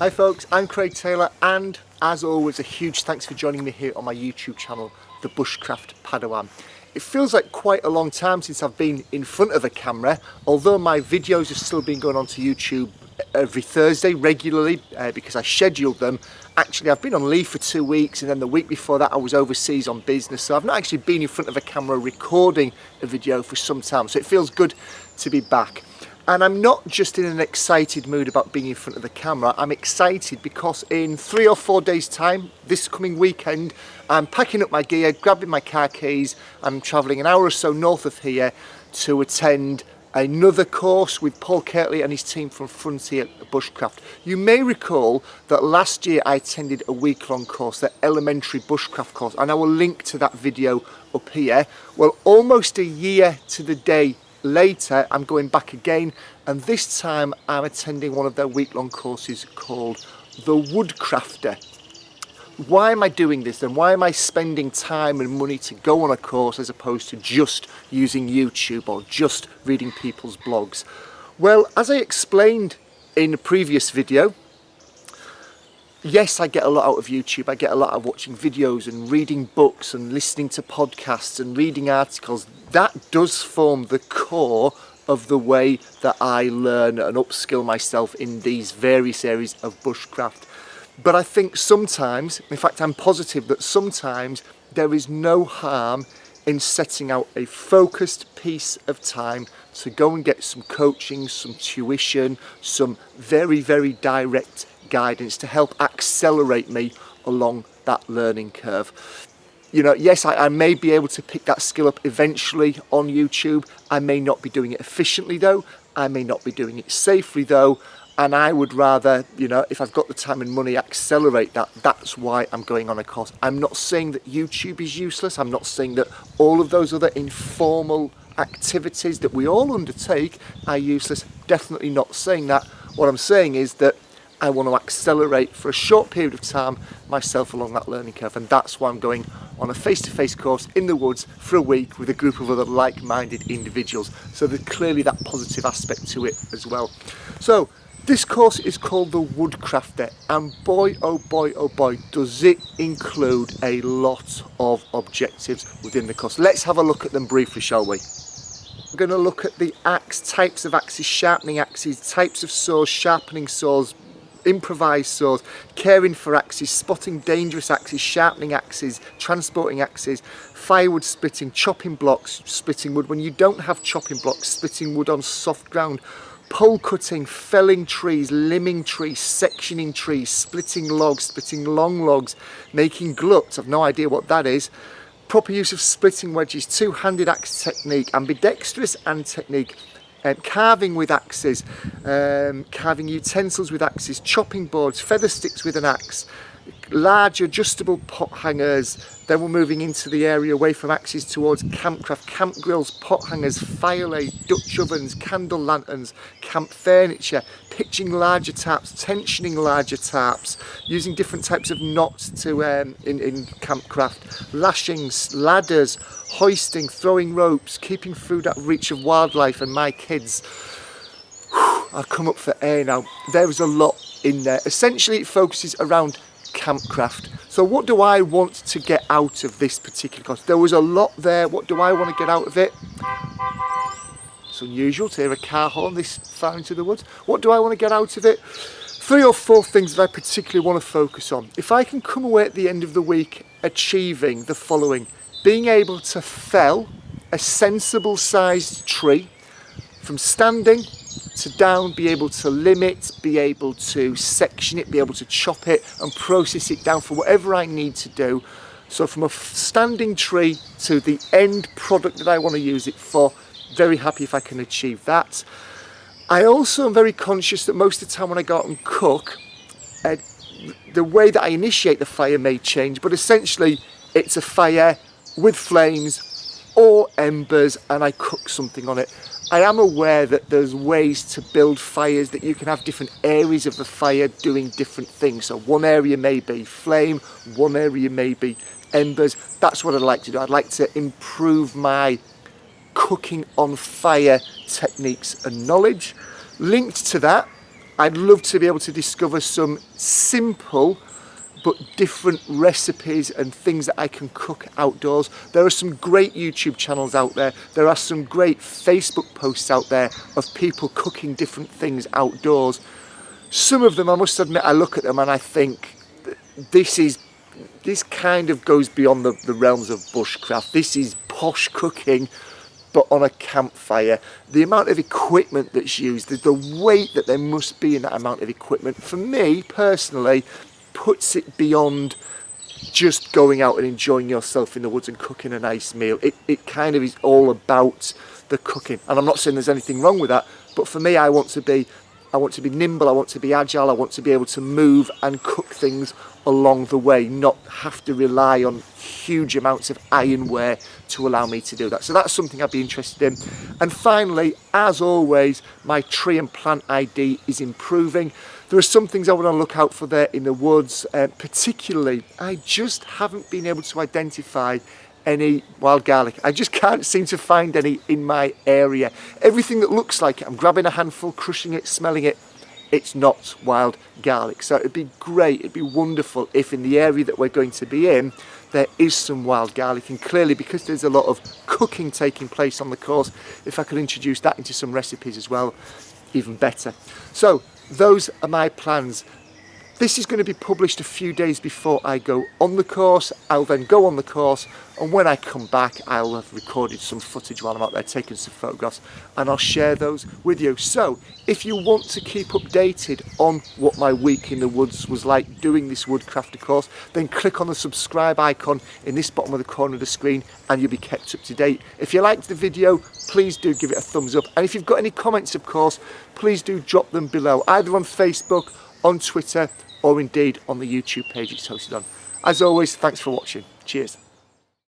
Hi folks, I'm Craig Taylor, and as always a huge thanks for joining me here on my YouTube channel, The Bushcraft Padawan. It feels like quite a long time since I've been in front of a camera, although my videos have still been going onto YouTube every Thursday regularly because I scheduled them. Actually, I've been on leave for 2 weeks, and then the week before that I was overseas on business, so I've not actually been in front of a camera recording a video for some time, so it feels good to be back. And I'm not just in an excited mood about being in front of the camera, I'm excited because in 3 or 4 days time, this coming weekend, I'm packing up my gear, grabbing my car keys, I'm travelling an hour or so north of here to attend another course with Paul Kirtley and his team from Frontier Bushcraft. You may recall that last year I attended a week-long course, the elementary bushcraft course, and I will link to that video up here. Well, almost a year to the day later, I'm going back again, and this time I'm attending one of their week-long courses called the Woodcrafter. Why am I doing this then? Why am I spending time and money to go on a course as opposed to just using YouTube or just reading people's blogs? Well, as I explained in a previous video, yes, I get a lot out of YouTube. I get a lot out of watching videos and reading books and listening to podcasts and reading articles. That does form the core of the way that I learn and upskill myself in these various areas of bushcraft. But I think sometimes, in fact I'm positive that sometimes there is no harm in setting out a focused piece of time to go and get some coaching, some tuition, some very, very direct guidance to help accelerate me along that learning curve. You know, yes, I may be able to pick that skill up eventually on YouTube. I may not be doing it efficiently though. I may not be doing it safely though. And I would rather, you know, if I've got the time and money, accelerate that. That's why I'm going on a course. I'm not saying that YouTube is useless. I'm not saying that all of those other informal activities that we all undertake are useless. Definitely not saying that. What I'm saying is that I want to accelerate for a short period of time myself along that learning curve, and that's why I'm going on a face-to-face course in the woods for a week with a group of other like-minded individuals. So there's clearly that positive aspect to it as well. So this course is called the Woodcrafter, and boy oh boy oh boy does it include a lot of objectives within the course. Let's have a look at them briefly, shall we? We're going to look at the axe, types of axes, sharpening axes, types of saws, sharpening saws, improvised saws, caring for axes, spotting dangerous axes, sharpening axes, transporting axes, firewood splitting, chopping blocks, splitting wood when you don't have chopping blocks, splitting wood on soft ground, pole cutting, felling trees, limbing trees, sectioning trees, splitting logs, splitting long logs, making gluts, I've no idea what that is, proper use of splitting wedges, two-handed axe technique, ambidextrous hand technique, carving with axes, carving utensils with axes, chopping boards, feather sticks with an axe, large adjustable pot hangers. Then we're moving into the area away from axes towards campcraft, camp grills, pot hangers, fire lays, Dutch ovens, candle lanterns, camp furniture, pitching larger tarps, tensioning larger tarps, using different types of knots to in campcraft, lashings, ladders, hoisting, throwing ropes, keeping food out of reach of wildlife and my kids. I'll come up for air now. There is a lot in there. Essentially it focuses around campcraft. So what do I want to get out of this particular course? There was a lot there. What do I want to get out of it? It's unusual to hear a car horn this far into the woods. What do I want to get out of it? 3 or 4 things that I particularly want to focus on. If I can come away at the end of the week achieving the following: being able to fell a sensible sized tree from standing to down, be able to limb it, be able to section it, be able to chop it and process it down for whatever I need to do. So from a standing tree to the end product that I want to use it for, very happy if I can achieve that. I also am very conscious that most of the time when I go out and cook, the way that I initiate the fire may change, but essentially it's a fire with flames or embers and I cook something on it. I am aware that there's ways to build fires, that you can have different areas of the fire doing different things. So one area may be flame, one area may be embers. That's what I'd like to do. I'd like to improve my cooking on fire techniques and knowledge. Linked to that, I'd love to be able to discover some simple but different recipes and things that I can cook outdoors. There are some great YouTube channels out there. There are some great Facebook posts out there of people cooking different things outdoors. Some of them, I must admit, I look at them and I think this kind of goes beyond the realms of bushcraft. This is posh cooking, but on a campfire. The amount of equipment that's used, the weight that there must be in that amount of equipment, for me personally, puts it beyond just going out and enjoying yourself in the woods and cooking a nice meal. It kind of is all about the cooking, and I'm not saying there's anything wrong with that, but for me, I want to be nimble, I want to be agile, I want to be able to move and cook things along the way, not have to rely on huge amounts of ironware to allow me to do that. So that's something I'd be interested in. And finally, as always, my tree and plant ID is improving. There are some things I want to look out for there in the woods, particularly I just haven't been able to identify any wild garlic. I just can't seem to find any in my area. Everything that looks like it, I'm grabbing a handful, crushing it, smelling it, it's not wild garlic. So it'd be great, it'd be wonderful if in the area that we're going to be in, there is some wild garlic, and clearly because there's a lot of cooking taking place on the course, if I could introduce that into some recipes as well, even better. So those are my plans. This is going to be published a few days before I go on the course. I'll then go on the course, and when I come back I'll have recorded some footage while I'm out there taking some photographs, and I'll share those with you. So if you want to keep updated on what my week in the woods was like doing this Woodcrafter course, then click on the subscribe icon in this bottom of the corner of the screen and you'll be kept up to date. If you liked the video, please do give it a thumbs up, and if you've got any comments, of course, please do drop them below, either on Facebook, on Twitter, or indeed on the YouTube page it's hosted on. As always, thanks for watching. Cheers.